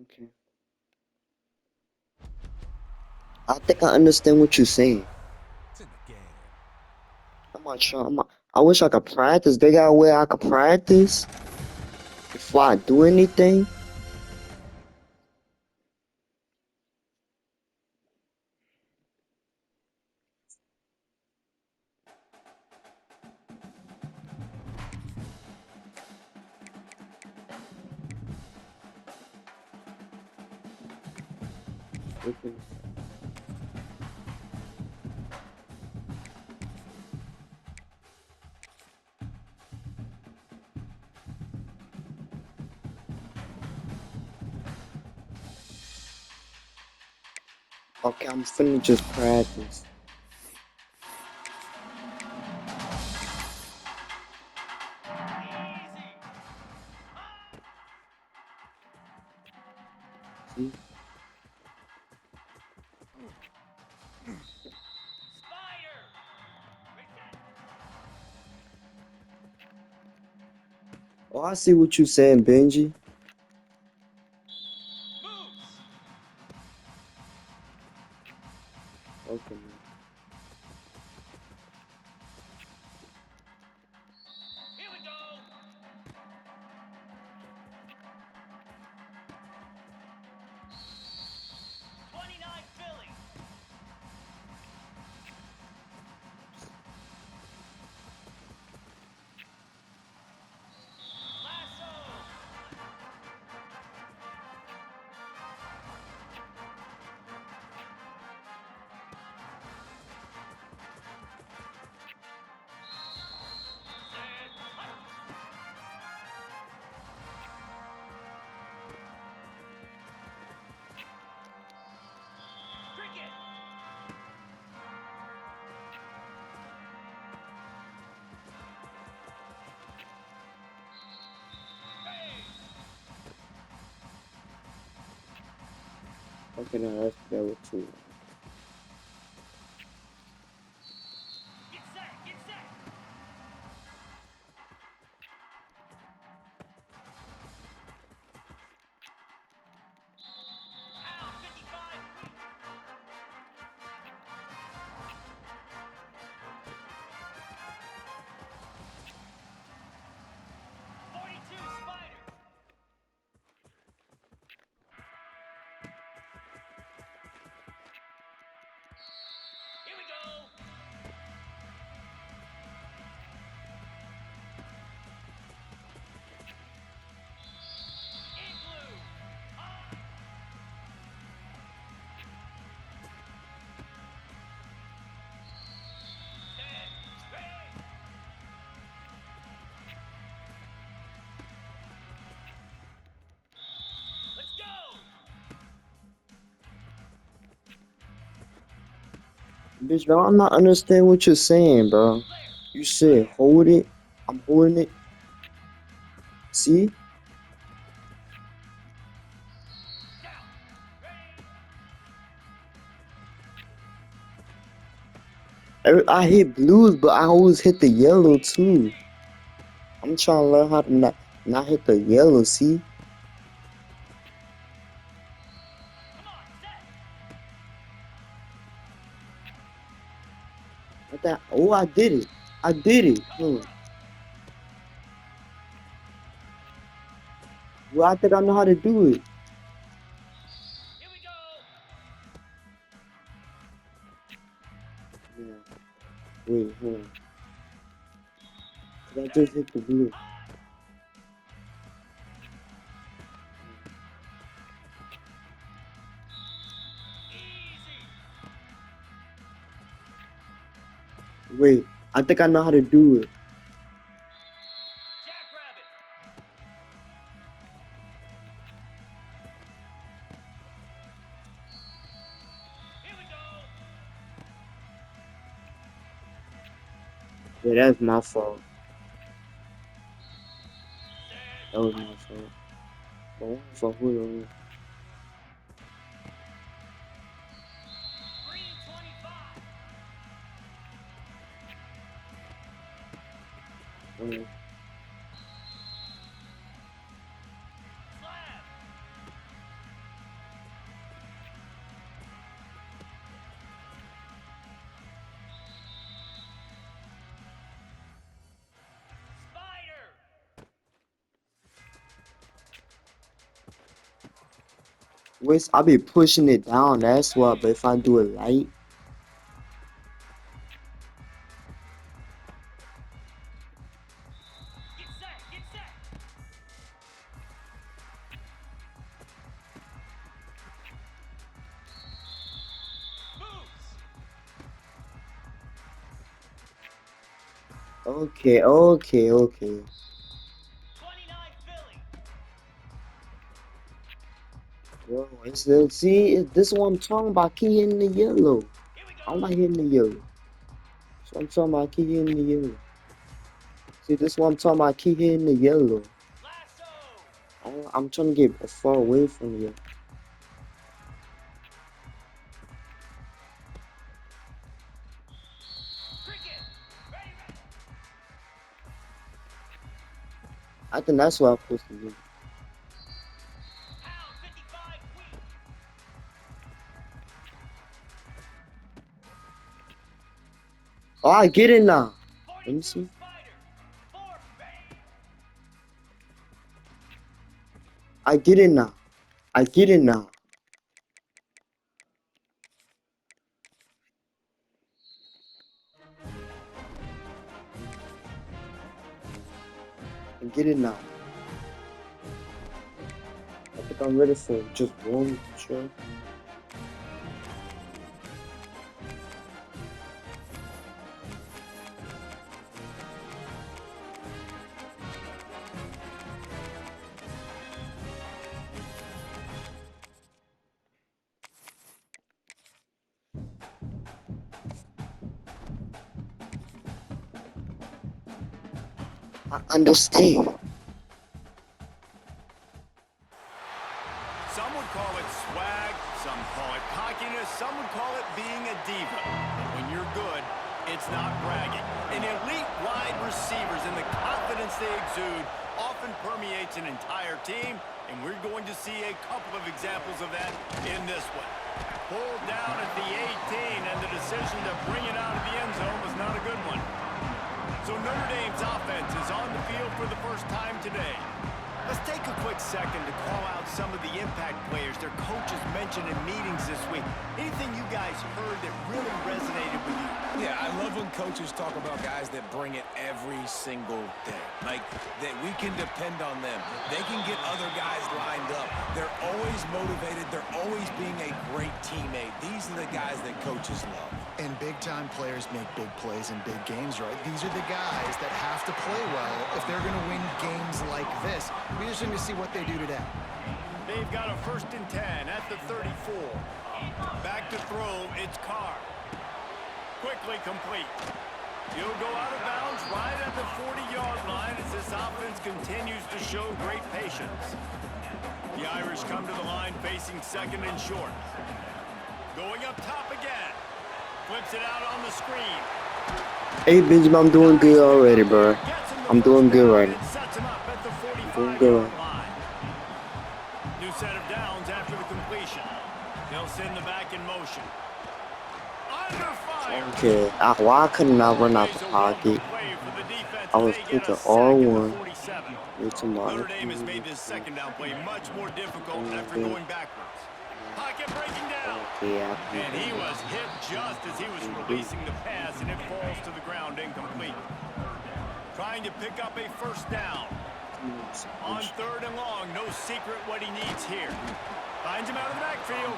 Okay. I think I understand what you're saying. It's in the game. I'm not sure. I wish I could practice. They got where I could practice before I do anything. Okay. Okay, I'm finna just practice. See? Oh, I see what you saying, Benji. Okay, man. Okay, now that's better too. Bitch, bro, I'm not understanding what you're saying, bro. You said hold it. I'm holding it. See? I hit blues, but I always hit the yellow too. I'm trying to learn how to not hit the yellow, see? Like that. Oh, I did it. I did it. Well, I think I know how to do it. Yeah. Wait, hold on. 'Cause I just hit the blue. Wait, I think I know how to do it. Yeah, that's my fault. That was my fault. But what the fuck, hold on. Uh, Wait, I be pushing it down. That's why. But if I do it light, okay, okay, okay. Yo, it's the see. This is what I'm talking about. Keep hitting the yellow. I'm not hitting the yellow. So I'm talking about. Keep hitting the yellow. See, this is what I'm talking about. Keep hitting the yellow. I'm trying to get far away from you. I think that's what I'm supposed to do. Oh, I get it now. Let me see. I get it now. I get it now. I get it now. I think I'm ready for just one shot. I understand. Some would call it swag, some call it cockiness, some would call it being a diva. But when you're good, it's not bragging. An elite wide receivers and the confidence they exude often permeates an entire team, and we're going to see a couple of examples of that in this one. Pulled down at the 18, and the decision to bring it out of the end zone was not a good one. So Notre Dame's offense is on the field for the first time today. Let's take a quick second to call out some of the impact players their coaches mentioned in meetings this week. Anything you guys heard that really resonated with you? Yeah, I love when coaches talk about guys that bring it every single day. Like, that we can depend on them. They can get other guys lined up. They're always motivated. They're always being a great teammate. These are the guys that coaches love. And big-time players make big plays in big games, right? These are the guys that have to play well if they're going to win games like this. We just need to see what they do today. They've got a 1st and 10 at the 34. Back to throw, it's Carr. Quickly complete. He'll go out of bounds right at the 40-yard line as this offense continues to show great patience. The Irish come to the line facing 2nd and short. Going up top again. Flips it out on the screen. Hey, Benjamin, I'm doing good already, bro. I'm doing good right now. Doing good. New set of downs after the completion. They'll send the back in motion. Under fire. Okay. Why couldn't I run out the pocket? I was picking R1. Notre Dame has made this 2nd down play much more difficult after going backwards. Pocket breaking down. And he was hit just as he was releasing the pass, and it falls to the ground incomplete. Trying to pick up a 1st down. On 3rd and long, no secret what he needs here. Finds him out of the backfield.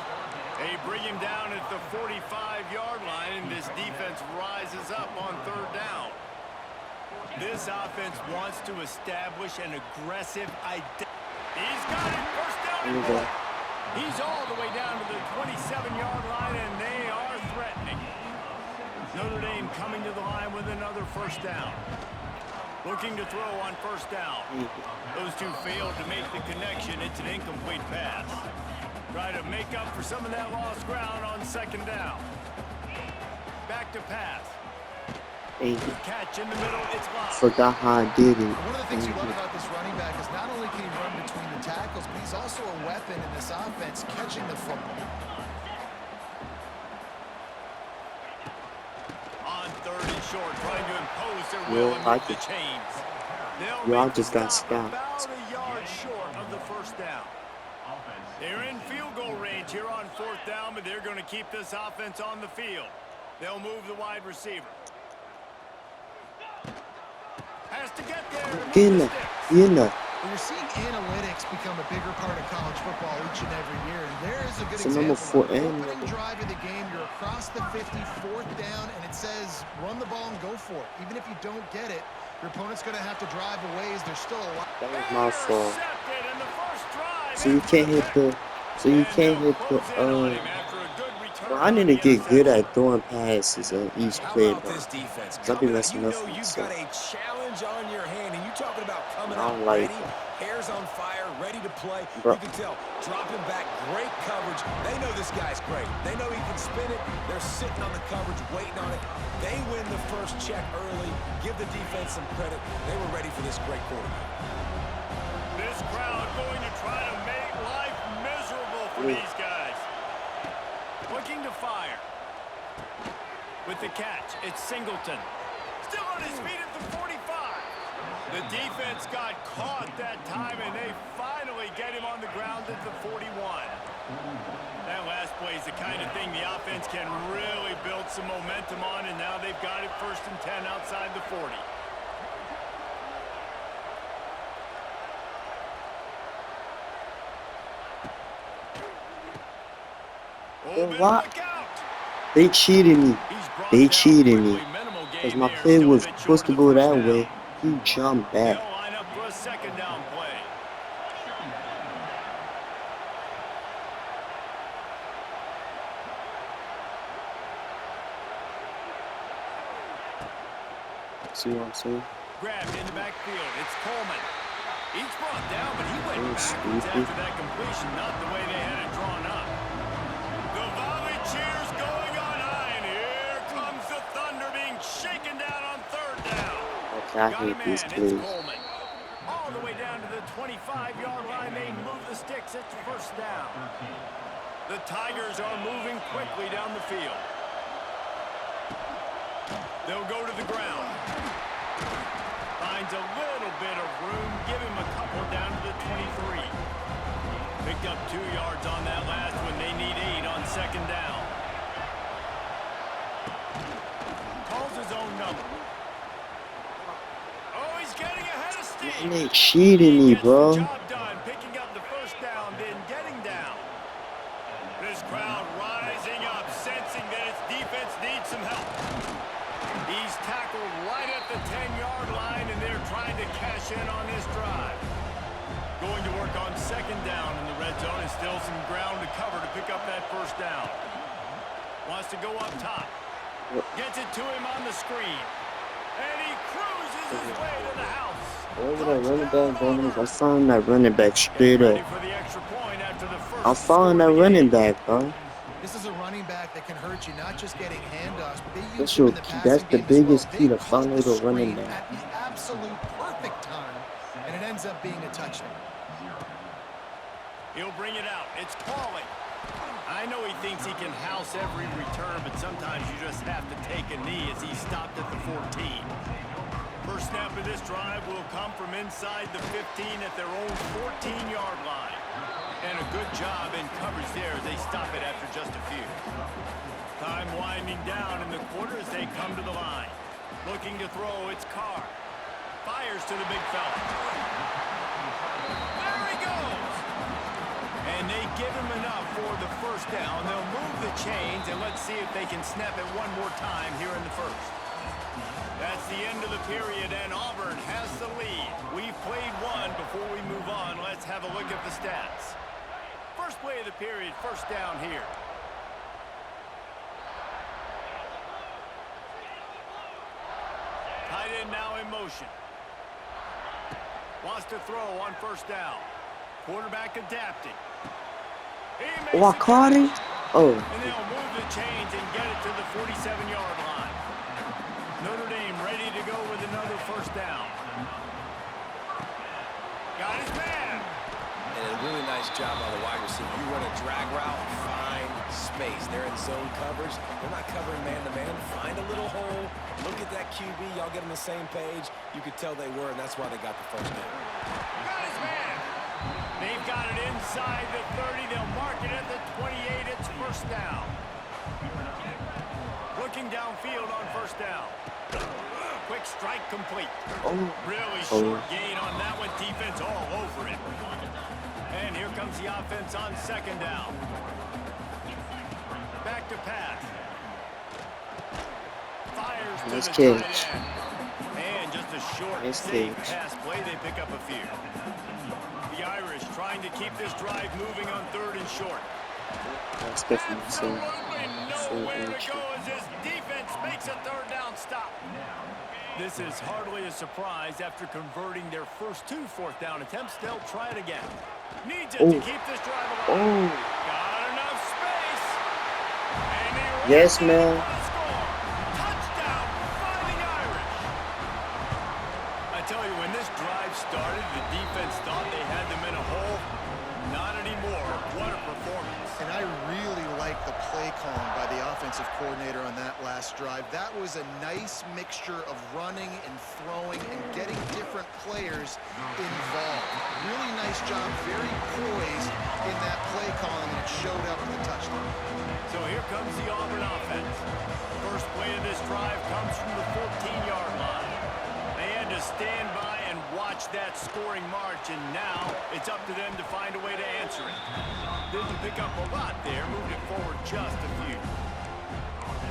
They bring him down at the 45-yard line, and this defense rises up on 3rd down. This offense wants to establish an aggressive identity. He's got it. 1st down and 4. He's all the way down to the 27-yard line, and they are threatening. Notre Dame coming to the line with another 1st down. Looking to throw on 1st down. Those two failed to make the connection. It's an incomplete pass. Try to make up for some of that lost ground on 2nd down. Back to pass. Catch in the middle, it's lost. Forgot how I did it. One of the things you love about this running back is not only can he run between the tackles, but he's also a weapon in this offense, catching the football. On 3rd and short, trying to impose their will and move the chains. Y'all just got stopped. About a yard short of the 1st down. They're in field goal range here on 4th down, but they're going to keep this offense on the field. They'll move the wide receiver. Has to get there to move the sticks. Well, you're seeing analytics become a bigger part of college football each and every year, and there is a good So example. number 4 of it. and Opening drive of the game, you're across the 50, 4th down, and it says run the ball and go for it. Even if you don't get it, your opponent's going to have to drive a ways. There's still a lot. That was my fault. Intercepted in the first drive. So you can't hit the. So you can't hit the. Bro, I need to get good at throwing passes on each How play, about bro. this defense? 'Cause I be Coming out, messing you up know with you've myself. got a challenge on your hand, and you talking about coming I out don't like ready, hairs on fire, ready to play. Bro. You can tell, dropping back, great coverage. They know this guy's great. They know he can spin it. They're sitting on the coverage, waiting on it. They win the first check early. Give the defense some credit. They were ready for this great quarterback. This crowd going to try to make life miserable for these guys. Looking to fire. With the catch, it's Singleton. Still on his feet at the 45. The defense got caught that time, and they finally get him on the ground at the 41. That last play is the kind of thing the offense can really build some momentum on, and now they've got it 1st and 10 outside the 40. What? They cheated me. They cheated me. Because my play was supposed to go that way. He jumped back. They'll line up for a 2nd down play. See what I'm saying? Grabbed in the backfield. It's Coleman. He's brought down, but he went backwards stupid. after that completion, not the way they had it drawn up. The volley cheers going on high, and here comes the Thunder being shaken down on 3rd down. Okay, I Got a hate man, these it's plays. Coleman. All the way down to the 25-yard line. They move the sticks. It's 1st down. The Tigers are moving quickly down the field. They'll go to the ground. Finds a little bit of room. Give him a couple down to the 23. Picked up 2 yards on that last one. They need 8 on 2nd down. Calls his own number. Oh, he's getting ahead of steam. Man, they cheated me, bro. Job done, picking up the 1st down, then getting down. This crowd rising up, sensing that its defense needs some help. He's tackled right at the 10-yard line, and they're trying to cash in on this drive. Going to work on 2nd down in the red zone, and still some ground to cover to pick up that 1st down. Wants to go up top. Gets it to him on the screen. And he cruises his way to the house. Wherever that running back going, I'm following that running back straight up. I'm following that running back, bro. This is a running back that can hurt you, not just getting handoffs, but they use That's him your in the key. passing That's the game as well. biggest key They to follow caught the running screen back. at the absolute perfect time, and it ends up being a touchdown. He'll bring it out. It's Pauly. I know he thinks he can house every return, but sometimes you just have to take a knee as he stopped at the 14. First snap of this drive will come from inside the 15 at their own 14-yard line. And a good job in coverage there as they stop it after just a few. Time winding down in the quarter as they come to the line. Looking to throw, it's Carr. Fires to the big fella. There he goes! And they give him enough for the 1st down. They'll move the chains, and let's see if they can snap it one more time here in the 1st. That's the end of the period, and Auburn has the lead. We've played one. Before we move on, let's have a look at the stats. First play of the period, 1st down here. Tight end now in motion. Wants to throw on 1st down. Quarterback adapting. Wakari? Oh. And they'll move the chains and get it to the 47-yard line. Notre Dame ready to go with another 1st down. Got his man. And a really nice job on the wide receiver. You run a drag route, find space. They're in zone coverage. They're not covering man-to-man. Find a little hole. Look at that QB. Y'all get on the same page. You could tell they were, and that's why they got the 1st down. Got his man. They've got it inside the 30. They'll mark it at the 28. It's first down. Looking downfield on first down. Quick strike complete. Really short gain on that one. Defense all over it. And here comes the offense on second down. Back to pass. Fires to the tight end. And just a short, safe pass play. They pick up a few. The Irish trying to keep this drive moving on third and short. Absolutely nowhere to go as this defense makes a third down stop. This is hardly a surprise. After converting their first 2 fourth down attempts, they'll try it again. Needs it to keep this drive alive. Got enough space. And yes, man. Touchdown, Fighting Irish. I tell you, when this drive started, the defense thought they had them in a hole. Not anymore. What a performance. And I really like the play calling by the offensive coordinator on that last drive. That was a nice mixture of running and throwing and getting different players involved. Really nice job, very poised in that play calling, and it showed up with a touchdown. So here comes the Auburn offense. First play of this drive comes from the 14-yard line. They had to stand by and watch that scoring march, and now it's up to them to find a way to answer it. Didn't pick up a lot there, moved it forward just a few.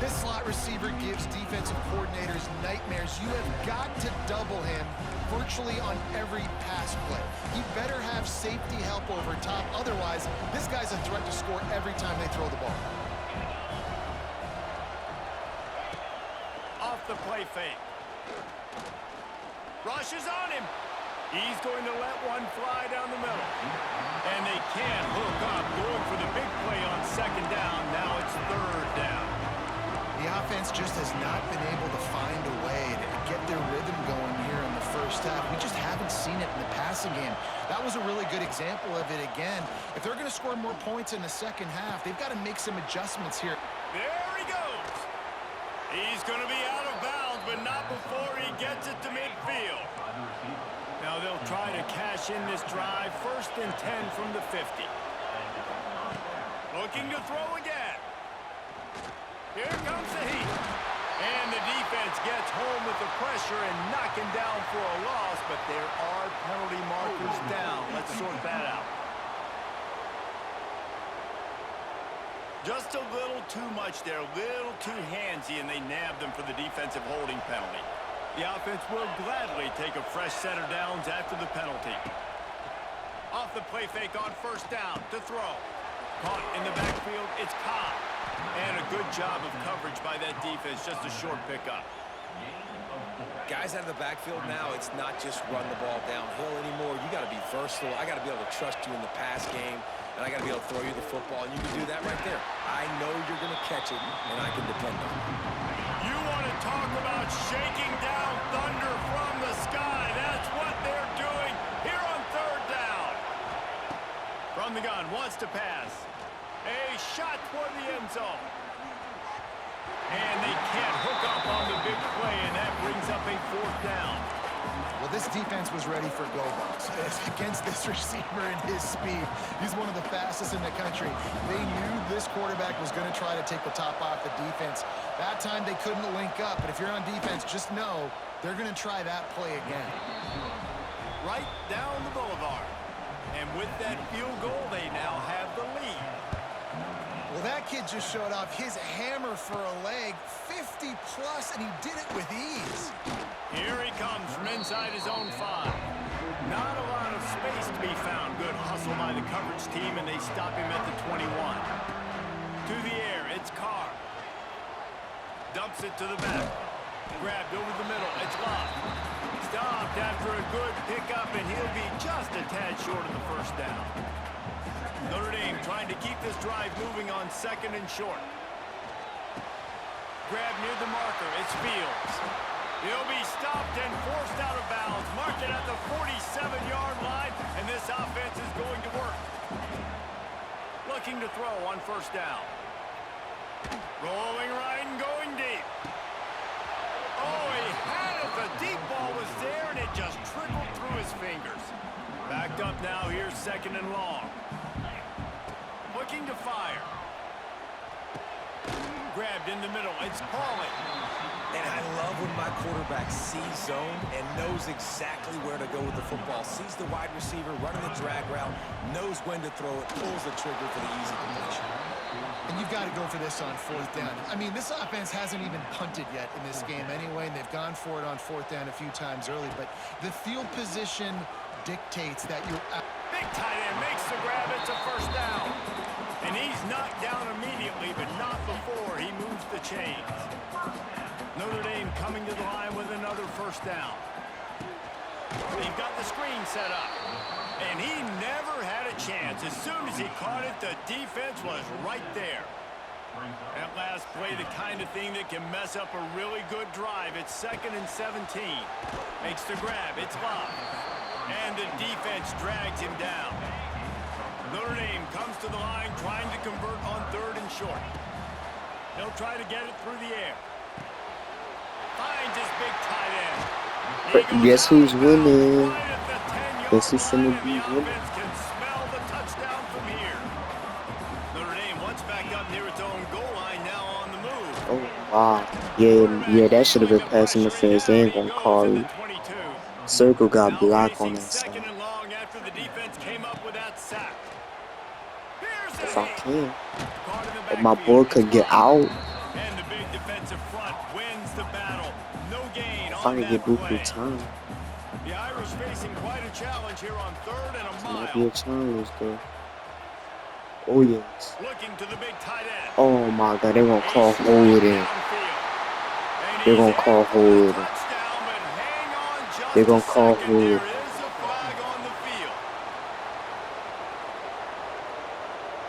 This slot receiver gives defensive coordinators nightmares. You have got to double him virtually on every pass play. He better have safety help over top. Otherwise, this guy's a threat to score every time they throw the ball. Off the play fake. Rushes on him. He's going to let one fly down the middle. And they can't hook up, going for the big play on second down. Now it's third down. The offense just has not been able to find a way to get their rhythm going here in the first half. We just haven't seen it in the passing game. That was a really good example of it again. If they're going to score more points in the second half, they've got to make some adjustments here. There he goes. He's going to be out of bounds, but not before he gets it to midfield. Now they'll try to cash in this drive. First and 10 from the 50. Looking to throw again. Here comes the heat. And the defense gets home with the pressure and knocking down for a loss, but there are penalty markers down. Let's sort that out. Just a little too much there, a little too handsy, and they nabbed them for the defensive holding penalty. The offense will gladly take a fresh set of downs after the penalty. Off the play fake on first down to throw. Caught in the backfield, it's Cobb. And a good job of coverage by that defense, just a short pickup. Guys out of the backfield now, it's not just run the ball downhill anymore. You got to be versatile. I got to be able to trust you in the pass game, and I got to be able to throw you the football, and you can do that right there. I know you're going to catch it, and I can depend on it. You want to talk about shaking down thunder from the sky. That's what they're doing here on third down. From the gun, wants to pass. A shot toward the end zone. And they can't hook up on the big play, and that brings up a fourth down. Well, this defense was ready for go-balls against this receiver and his speed. He's one of the fastest in the country. They knew this quarterback was going to try to take the top off the defense. That time they couldn't link up, but if you're on defense, just know they're going to try that play again. Right down the boulevard. And with that field goal, they now have the lead. Well, that kid just showed off his hammer for a leg, 50-plus, and he did it with ease. Here he comes from inside his own 5. Not a lot of space to be found. Good hustle by the coverage team, and they stop him at the 21. To the air, it's Carr. Dumps it to the back. Grabbed over the middle, it's Love. Stopped after a good pickup, and he'll be just a tad short of the first down. Notre Dame trying to keep this drive moving on second and short. Grab near the marker. It's Fields. He'll be stopped and forced out of bounds. Marked it at the 47-yard line, and this offense is going to work. Looking to throw on first down. Rolling right and going deep. Oh, he had it. The deep ball was there, and it just trickled through his fingers. Backed up now, here's 2nd and long. Looking to fire. Grabbed in the middle, it's Pauly. And I love when my quarterback sees zone and knows exactly where to go with the football. Sees the wide receiver running the drag route, knows when to throw it, pulls the trigger for the easy completion. And you've got to go for this on 4th down. I mean, this offense hasn't even punted yet in this game anyway, and they've gone for it on 4th down a few times early. But the field position dictates that you're out. Big tight end makes the grab, it's a 1st down. And he's knocked down immediately, but not before he moves the chains. Notre Dame coming to the line with another 1st down. They've got the screen set up. And he never had a chance. As soon as he caught it, the defense was right there. That last play, the kind of thing that can mess up a really good drive. It's 2nd and 17. Makes the grab. It's Love. And the defense drags him down. Notre Dame comes to the line trying to convert on 3rd and short. They'll try to get it through the air. Finds his big tight end. Guess who's winning? Right at the 10-yard Guess who's gonna line, be and the winning? offense can smell the touchdown from here. Notre Dame once back up near its own goal line, now on the move. Oh wow. Yeah, that should have been pass interference. They ain't gonna call it. Circle got blocked on that side. 2nd and long after the defense came up with that sack. Here's If I can. Caught in the If my backfield. boy could get out, And the big defensive front wins the battle. No gain if I on could that get Booker play. time, The Irish facing quite a challenge here on 3rd and a it mile. might be a challenge though. Oh yes. Looking to the big tight end. Oh my god, they gonna call holding. They're gonna call holding. They're gonna call holding. There is a flag on the field.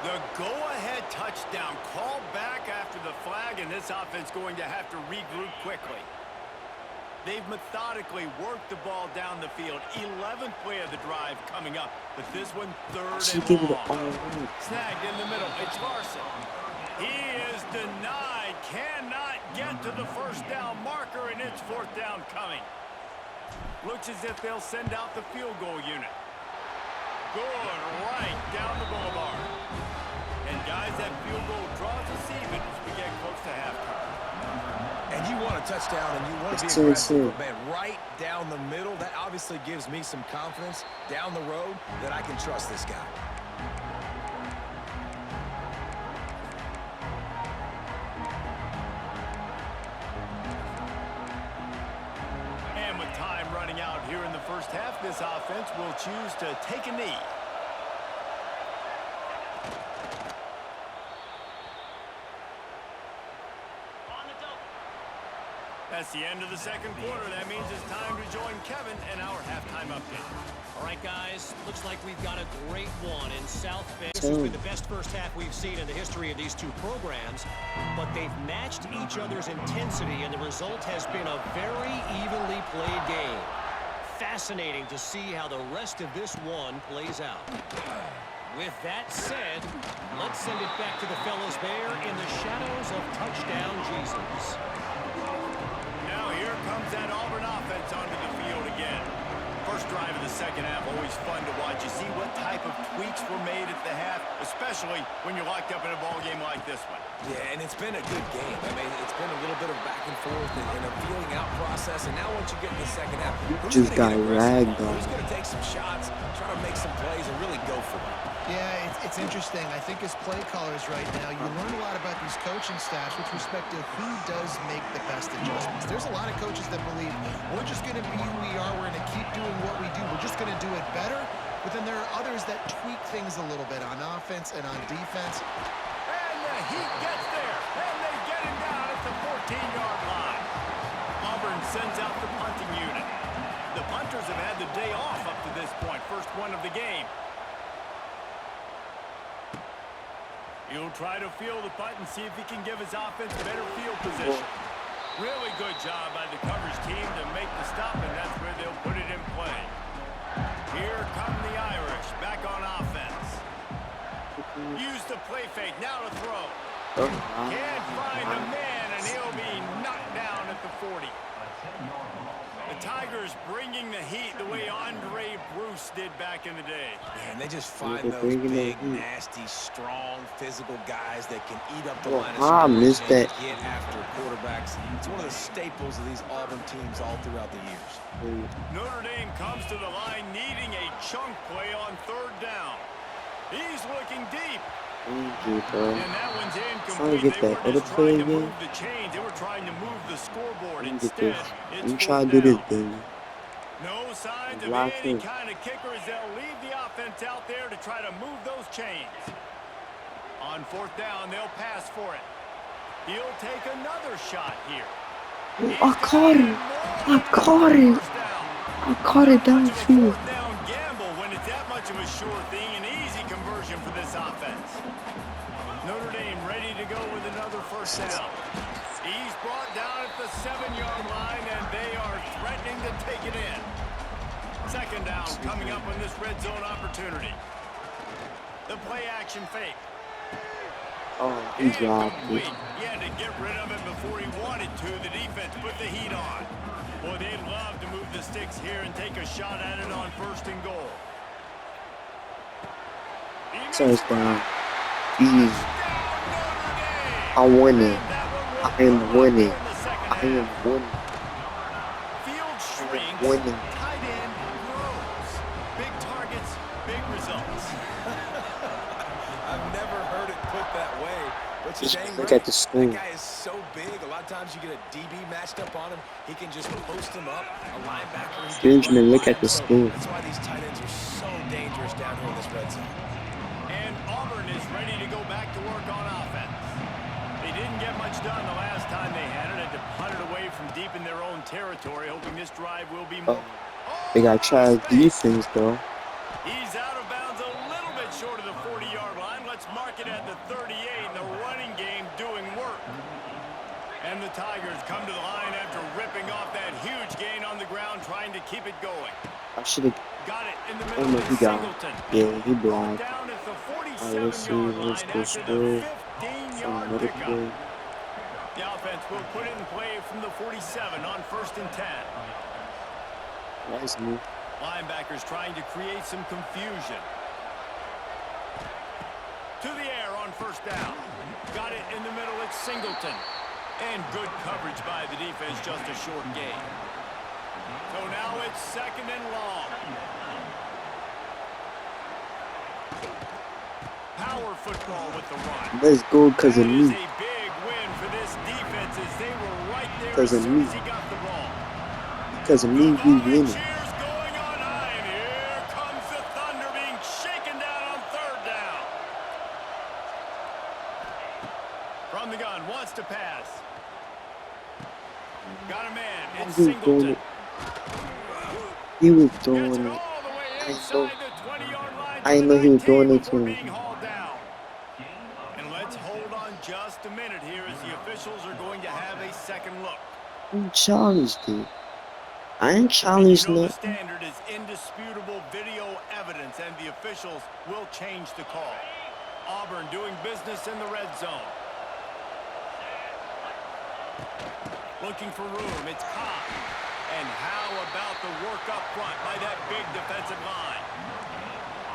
The go-ahead touchdown called back after the flag, and this offense going to have to regroup quickly. They've methodically worked the ball down the field. 11th play of the drive coming up, but this one 3rd She and give it long. all right. Snagged in the middle. It's Larson. He is denied. Cannot get to the 1st down marker, and it's 4th down coming. Looks as if they'll send out the field goal unit. Good right down the boulevard. And guys, that field goal draws us even as we get close to halftime. And you want a touchdown and you want to be It's aggressive, 2-2. but man, right down the middle, that obviously gives me some confidence down the road that I can trust this guy. And with time running out here in the 1st half, this offense will choose to take a knee. That's the end of the 2nd quarter. That means it's time to join Kevin and our halftime update. All right, guys, looks like we've got a great one in South Bend. This has been the best 1st half we've seen in the history of these two programs, but they've matched each other's intensity, and the result has been a very evenly played game. Fascinating to see how the rest of this one plays out. With that said, let's send it back to the fellows there in the shadows of touchdown Jesus. Now here comes that Auburn offense onto the field again. First drive of the 2nd half, always fun to watch. You see what type of tweaks were made at the half, especially when you're locked up in a ball game like this one. Yeah, and it's been a good game. I mean, it's been a little bit of back and forth and a feeling out process. And now once you get in the 2nd half, who's Just gonna got get aggressive? ragged on. Who's going to take some shots, try to make some plays, and really go for it? Yeah, it's interesting. I think as play callers right now, you learn a lot about these coaching staffs with respect to who does make the best adjustments. There's a lot of coaches that believe we're just going to be who we are. We're going to keep doing what we do. We're just going to do it better. But then there are others that tweak things a little bit on offense and on defense. And the Heat gets there, and they get him down at the 14-yard line. Auburn sends out the punting unit. The punters have had the day off up to this point, first one of the game. He'll try to field the punt and see if he can give his offense better field position. Really good job by the coverage team to make the stop, and that's where they'll put it in play. Here come the Irish, back on offense. Use the play fake, now to throw. Can't find a man, and he'll be knocked down at the 40. The Tigers bringing the heat the way Andre Bruce did back in the day. And they just find those big, nasty, strong, physical guys that can eat up the line of scrimmage and get after quarterbacks. It's one of the staples of these Auburn teams all throughout the years. Notre Dame comes to the line needing a chunk play on third down. He's looking deep. Easy, bro. And that one's incomplete. Trying to get that other play again. The chains. They were trying to move the scoreboard. Instead, it's trying to do this, baby. No signs of any kind of kickers. They'll leave the offense out there to try to move those chains. On fourth down, they'll pass for it. He'll take another shot here. I caught it. I caught it. I caught it downfield. Fourth down gamble when it's that much of a sure thing. An easy conversion for this offense. Notre Dame ready to go with another first down. He's brought down at the 7-yard line, and they are threatening to take it in. Second down coming up on this red zone opportunity. The play action fake. Oh, he dropped it. He had to get rid of it before he wanted to. The defense put the heat on. Boy, they'd love to move the sticks here and take a shot at it on first and goal. First down. Easy. I'm winning. I am winning. I am winning. Field shrinks. Winning. Tight end grows. Big targets, big results. I've never heard it put that way. But you're dang Look right. at the school. That guy is so big. A lot of times you get a DB matched up on him. He can just post him up. A linebacker. Benjamin, look at the school. That's why these tight ends are so dangerous down here in this red zone. And Auburn is ready to go back to work on offense. They didn't get much done the last time they had it. Had to punt it away from deep in their own territory, hoping this drive will be more. They got tried defense, though. He's out of bounds a little bit short of the 40-yard line. Let's mark it at the 38. The running game doing work. And the Tigers come to the line after ripping off that huge gain on the ground, trying to keep it going. I should have. Got it in the Oh middle no, of he got Singleton. it. Yeah, he blocked. Down at the Let's see. 47-yard Let's line go after score. the 15-yard Another pickup. play. The offense will put it in play from the 47 on first and 10. Nice move. Linebackers trying to create some confusion. To the air on first down. Got it in the middle. It's Singleton. And good coverage by the defense, just a short gain. So now it's second and long. Power football with the run. Let's go because of That is me. a big win for this defense as they were right there Because as of soon me. as he got the ball. Because of me, we winning. Cheers going on high, and here comes the Thunder being shaken down on third down. From the gun, wants to pass. Got a man. It's He was doing Singleton. it. He was Gets doing it it. all the way I inside know. the 20-yard line. I know he was doing it before to being him. hauled down. And let's hold on just a minute here as the officials are going to have a second look. Who challenged it? I ain't challenged You know the nothing. standard is indisputable video evidence, and the officials will change the call. Auburn doing business in the red zone. Looking for room. It's Cobb. And how about the work up front by that big defensive line?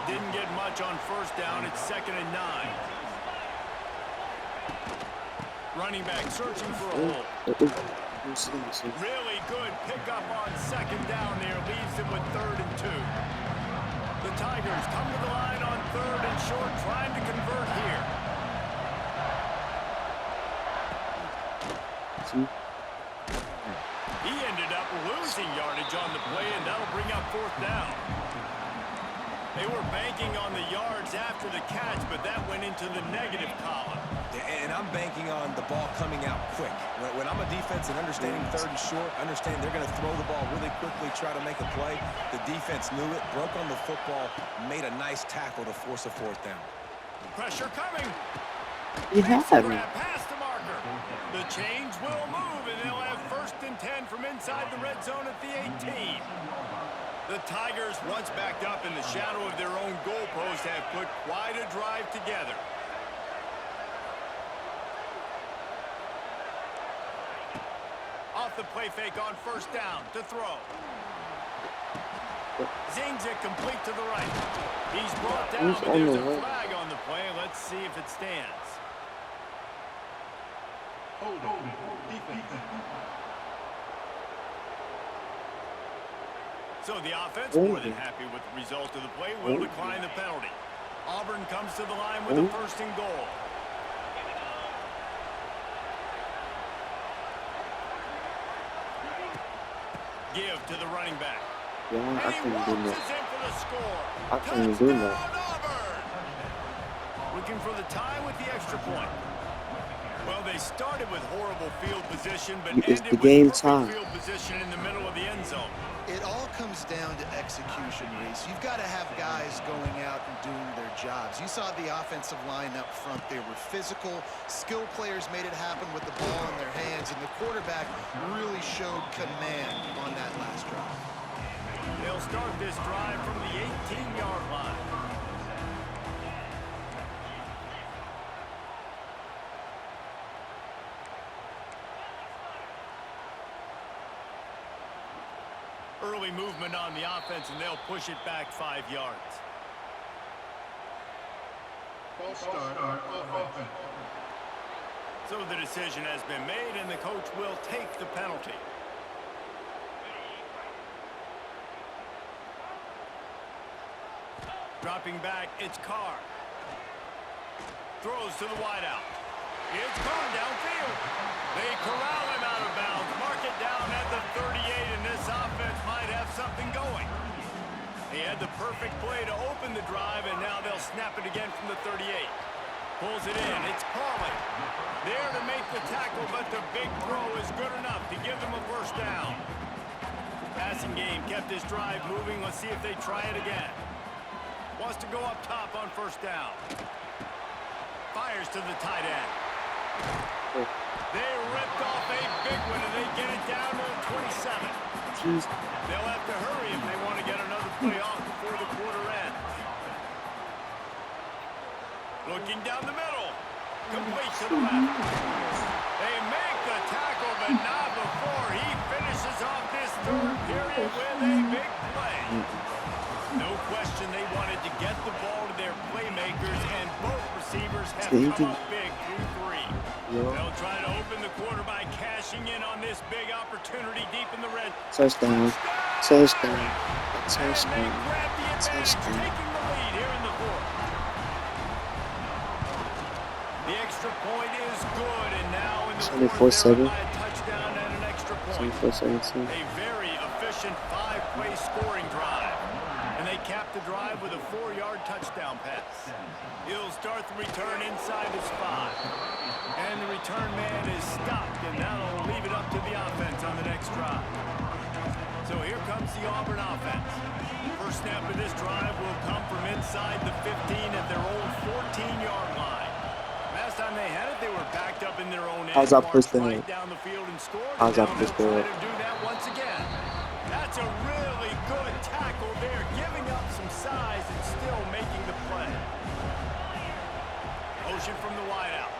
Didn't get much on first down. It's second and 9. Running back searching for a hole. Really good pickup on second down there. Leaves them with third and 2. The Tigers come to the line on third and short, trying to convert here. He ended up losing yardage on the play, and that'll bring up fourth down. They were banking on the yards after the catch, but that went into the negative column. And I'm banking on the ball coming out quick. When I'm a defense and understanding third and short, understand they're going to throw the ball really quickly, try to make a play. The defense knew it, broke on the football, made a nice tackle to force a fourth down. Pressure coming. You have me. Past the marker. The chains will move, and they'll have first and 10 from inside the red zone at the 18. The Tigers, once backed up in the shadow of their own goalpost, have put quite a drive together. off the play fake on first down to throw. Zings it complete to the right. He's brought down, but there's a flag on the play. Let's see if it stands. So the offense, more than happy with the result of the play, will decline the penalty. Auburn comes to the line with a first and goal. Give to the running back. Yeah, I can't do that. I Touchdown, can't do that. Auburn! Looking for the tie with the extra point. Well, they started with horrible field position, but It's ended the with game perfect time. field position in the middle of the end zone. It all comes down to execution, Reese. You've got to have guys going out and doing their jobs. You saw the offensive line up front. They were physical. Skilled players made it happen with the ball in their hands, and the quarterback really showed command on that last drive. They'll start this drive from the 18-yard line. Early movement on the offense, and they'll push it back 5 yards. False start on offense. So the decision has been made, and the coach will take the penalty. Dropping back, it's Carr. Throws to the wideout. It's Carr downfield. They corral him out of bounds. Mark it down at the 38, and this offense might have something going. He had the perfect play to open the drive, and now they'll snap it again from the 38. Pulls it in. It's Pauly. There to make the tackle, but the big throw is good enough to give them a first down. Passing game kept this drive moving. Let's see if they try it again. Wants to go up top on first down. Fires to the tight end. They ripped off a big one, and they get it down to the 27. Jeez. They'll have to hurry if they want to get another play off before the quarter ends. Looking down the middle. Complete to the left. They make the tackle, but not before he finishes off this third period with a big play. No question they wanted to get the ball to their playmakers, and both receivers have come up big through 3. They'll try to open the quarter by cashing in on this big opportunity deep in the red. Touchdown. Touchdown. And they Touchdown. grab the advantage, taking the lead here in the fourth. The extra point is good, and now in the fourth, they're by a touchdown and an extra point. 24-17. A very efficient 5-play scoring drive. And they cap the drive with a 4-yard touchdown pass. He'll start the return inside the spot. And the return man is stopped, and that'll leave it up to the offense on the next drive. So here comes the Auburn offense. First snap of this drive will come from inside the 15 at their own 14-yard line. Last time they had it, they were backed up in their own end. How's I push that? Right down the field and scored. How's I Now push they'll try that? to do that once again. That's a really good tackle there, giving up some size and still making the play. Motion from the wideout.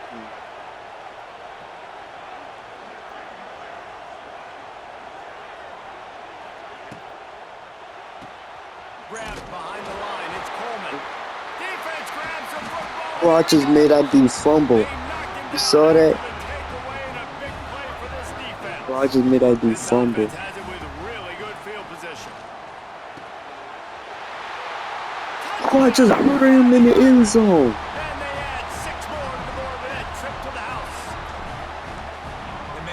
Grabbed behind the line. It's Coleman. Defense grabs the football. Bro, I just made that dude fumble. You saw that? Bro, I just made that dude fumble. Has it with really good field position. Oh, I just murdered him in the end zone. And they add 6 more to the board with that trip to the house.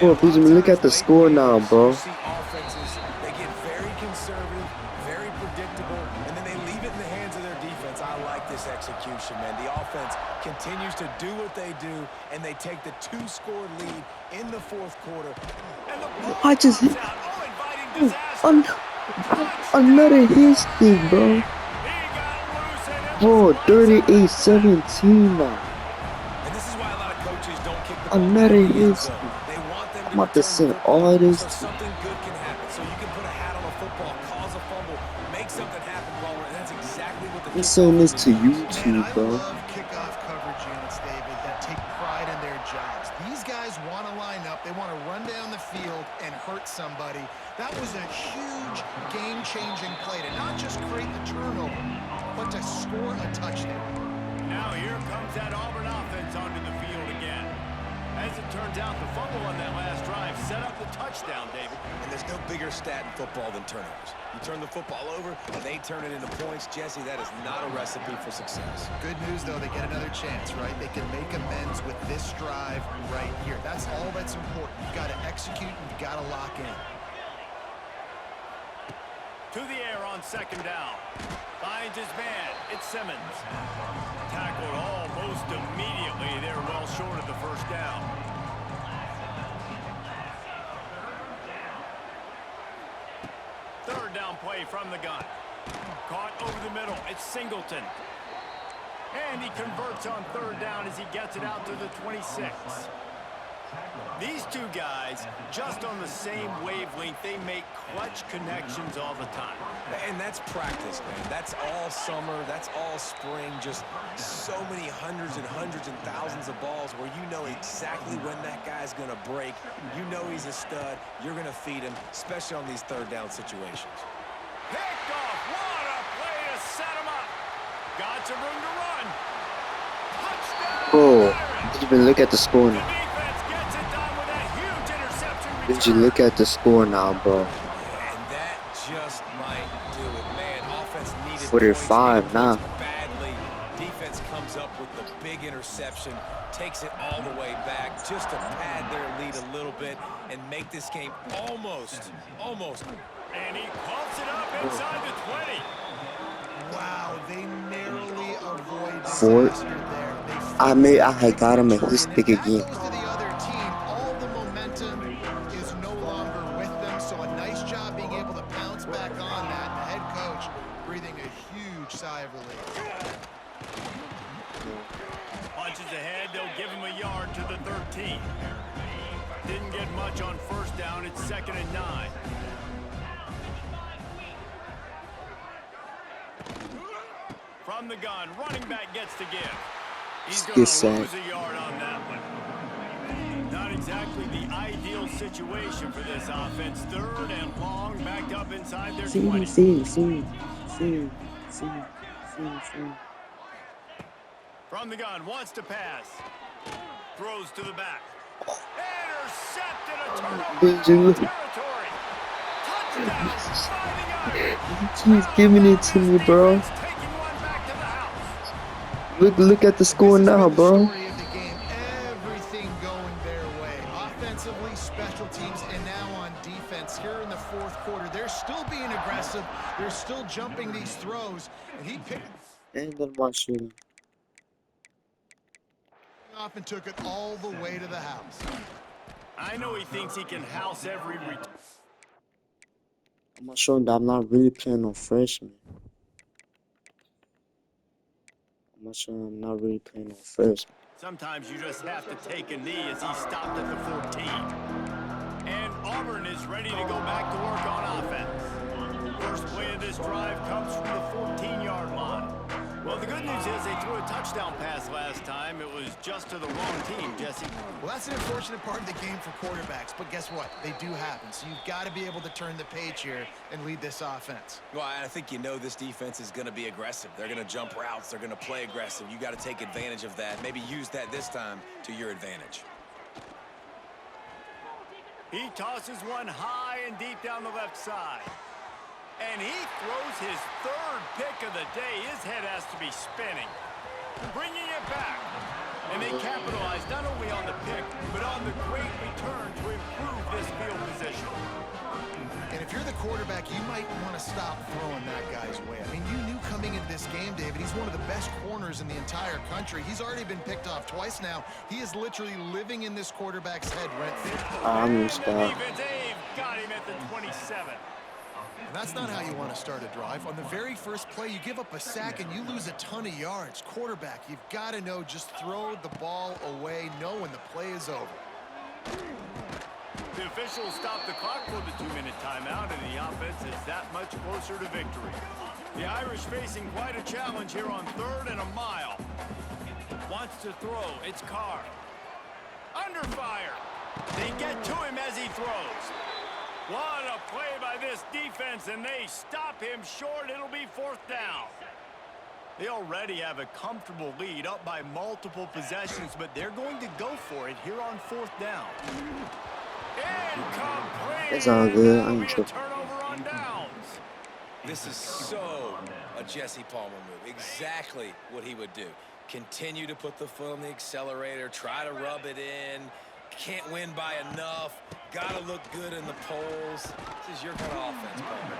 Bro, please look at the score now, bro. See offenses, they get very conservative, very predictable, and then they leave it in the hands of their defense. I like this execution, man. The offense continues to do what they do, and they take the 2-score lead in the fourth quarter. And the ball I just comes out. Oh, inviting disaster. Another history, bro. He got loose and it Bro, was 38-17 now. And this is why a lot of coaches don't kick the ball Another back in the end hit. zone. They want them to I'm about to return send the football all this so to- something good can happen. So you can put a hat on a football, cause a fumble, make something happen, Palmer, and that's exactly what the I'm sending this to Man, YouTube, I bro. love kickoff coverage uniforms. offense, David, that take pride in their jobs. These guys want to line up. They want to run down the field and hurt somebody. That was a huge game-changing play to not just create the turnover, but to score a touchdown. Now here comes that Auburn offense onto the field again. As it turns out, the fumble on that last drive set up the touchdown, David. And there's no bigger stat in football than turnovers. You turn the football over, and they turn it into points. Jesse, that is not a recipe for success. Good news, though, they get another chance, right? They can make amends with this drive right here. That's all that's important. You've got to execute, and you've got to lock in. To the air on second down. Finds his man. It's Simmons. Tackled almost immediately. They're well short of the first down. Third down play from the gun. Caught over the middle. It's Singleton. And he converts on third down as he gets it out to the 26. These two guys, just on the same wavelength, they make clutch connections all the time. And that's practice, man. That's all summer. That's all spring. Just so many hundreds and thousands of balls where you know exactly when that guy's going to break. You know he's a stud. You're going to feed him, especially on these third down situations. Picked off. What a play to set him up. Got some room to run. Touchdown. Bro, did you even look at the score now? Did you look at the score now, bro? And that just might do it, man. Offense needed 45 now. Badly. Defense comes up with the big interception, takes it all the way back just to pad their lead a little bit and make this game almost. And he pumps it up inside the 20. Wow, they narrowly avoid Ford. disaster there. I had got him at his pick again. That goes to the other team. All the momentum is no longer with them, so a nice job being able to bounce back on that. The head coach breathing a huge sigh of relief. Punches ahead, they'll give him a yard to the 13. Didn't get much on first down. It's 2nd and 9. From the gun, running back gets to give. He's going to lose a yard on that one. Not exactly the ideal situation for this offense. 3rd and long, backed up inside their 20. See. From the gun, wants to pass. Throws to the back. Intercepted, a turnover territory. Touchdown, 5 yards. He's giving it to me, bro. Look at the score now, bro. Everything going their way. Offensively, special teams, and now on defense. Here in the 4th quarter, they're still being aggressive. They're still jumping these throws, and he picked And then one shooting. off and took it all the way to the house. I know he thinks he can house every return. I'm not showing that I'm not really playing on freshman. I'm not really playing on freshman. Sometimes you just have to take a knee as he stopped at the 14. And Auburn is ready to go back to work on offense. First play of this drive comes from the 14-yard line. Well, the good news is they threw a touchdown pass last time. It was just to the wrong team, Jesse. Well, that's an unfortunate part of the game for quarterbacks, but guess what? They do happen. So you've got to be able to turn the page here and lead this offense. Well, I think you know this defense is going to be aggressive. They're going to jump routes. They're going to play aggressive. You got to take advantage of that. Maybe use that this time to your advantage. He tosses one high and deep down the left side. And he throws his 3rd pick of the day. His head has to be spinning. Bringing it back. And they capitalize not only on the pick, but on the great return to improve this field position. And if you're the quarterback, you might want to stop throwing that guy's way. I mean, you knew coming into this game, David, he's one of the best corners in the entire country. He's already been picked off twice now. He is literally living in this quarterback's head rent-free. I'm got him at the 27. And that's not how you want to start a drive. On the very first play, you give up a sack and you lose a ton of yards. Quarterback, you've got to know, just throw the ball away, know when the play is over. The officials stopped the clock for the 2-minute timeout, and the offense is that much closer to victory. The Irish facing quite a challenge here on 3rd and a mile. Wants to throw. It's Carr. Under fire. They get to him as he throws. What a play by this defense, and they stop him short. It'll be 4th down. They already have a comfortable lead up by multiple possessions, but they're going to go for it here on 4th down. Incomplete. It's all good. I'm turnover on downs. This is so a Jesse Palmer move. Exactly what he would do. Continue to put the foot on the accelerator, try to rub it in. Can't win by enough. Got to look good in the polls. This is your kind of offense, Palmer.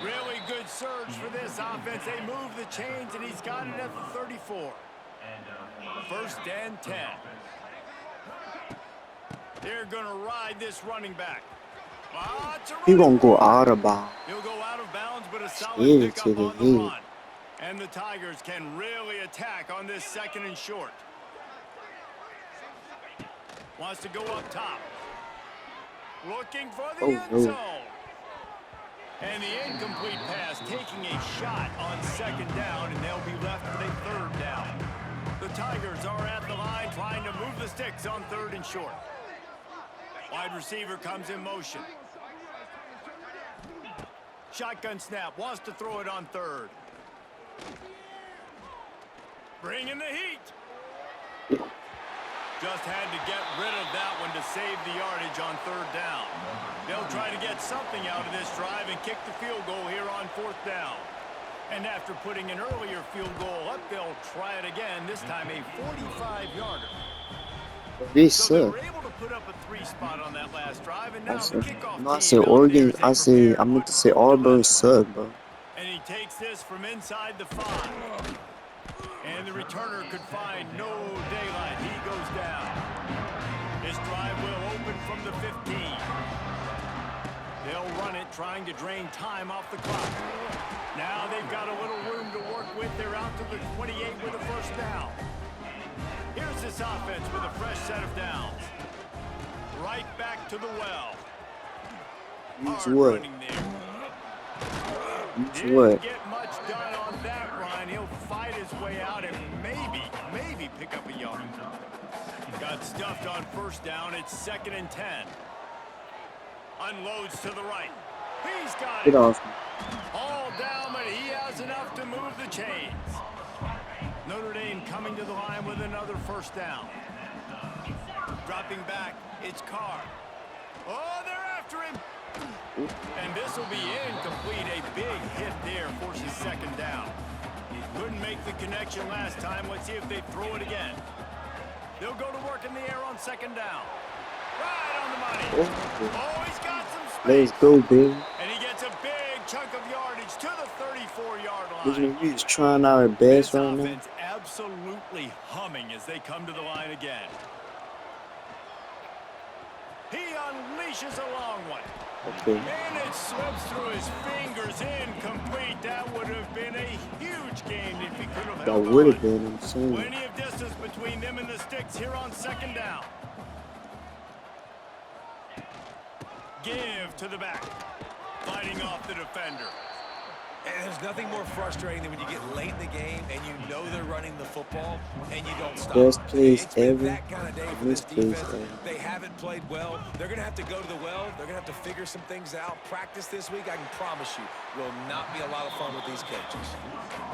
Really good surge for this offense. They move the chains, and he's got it at the 34. 1st and 10. They're going to ride this running back. He gonna go out of bounds. He'll go out of bounds, but a solid pickup on the run. And the Tigers can really attack on this 2nd and short. Wants to go up top. Looking for the end zone. And the incomplete pass, taking a shot on 2nd down, and they'll be left with a 3rd down. The Tigers are at the line trying to move the sticks on 3rd and short. Wide receiver comes in motion. Shotgun snap, wants to throw it on 3rd. Bring in the heat. Just had to get rid of that one to save the yardage on 3rd down. They'll try to get something out of this drive and kick the field goal here on 4th down. And after putting an earlier field goal up, they'll try it again, this time a 45-yarder. This so they were able to put up a 3 spot on that last drive, and now the kickoff I said Oregon. I meant to say Auburn sub, bro. And he takes this from inside the 5. And the returner could find no daylight. He goes down. This drive will open from the 15. They'll run it, trying to drain time off the clock. Now they've got a little room to work with. They're out to the 28 with a 1st down. Here's this offense with a fresh set of downs. Right back to the well. Use what? Use what? Didn't get much done on that run. He'll fight his way out and maybe pick up a yard. Got stuffed on 1st down. It's 2nd and 10. Unloads to the right. He's got it. Get off. All down, but he has enough to move the chains. Notre Dame coming to the line with another 1st down. Dropping back, it's Carr. Oh, they're after him. And this will be incomplete. A big hit there forces 2nd down. Couldn't make the connection last time. Let's see if they throw it again. They'll go to work in the air on 2nd down. Right on the money. Oh, he's got some space. Let's go, baby. And he gets a big chunk of yardage to the 34-yard line. We're just trying our best right now. Offense absolutely humming as they come to the line again. He unleashes a long one. Okay. And it slips through his fingers. Incomplete. That would have been a huge game if he could have held on. That would have been insane. Plenty of distance between them and the sticks here on 2nd down. Give to the back. Fighting off the defender. And there's nothing more frustrating than when you get late in the game and you know they're running the football and you don't stop. Best plays It's been ever. that kind of day for this defense. They haven't played well. They're going to have to go to the well. They're going to have to figure some things out. Practice this week, I can promise you, will not be a lot of fun with these coaches.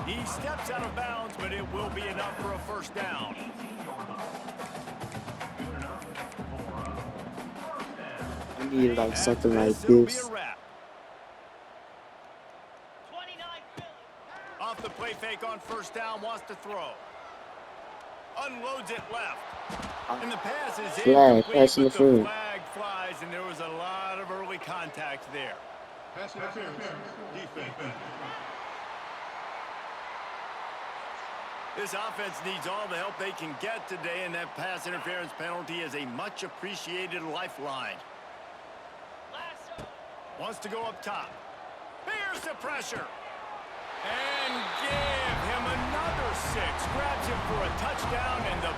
He steps out of bounds, but it will be enough for a 1st down. I need like something like It'll be this. a wrap. Off the play fake on 1st down, wants to throw. Unloads it left. And the pass is Flag, incomplete, pass but the interference. flag flies, and there was a lot of early contact there. Pass interference. Defense. This offense needs all the help they can get today, and that pass interference penalty is a much appreciated lifeline. Wants to go up top. Here's the pressure. And give him another 6. Grabs him for a touchdown, and the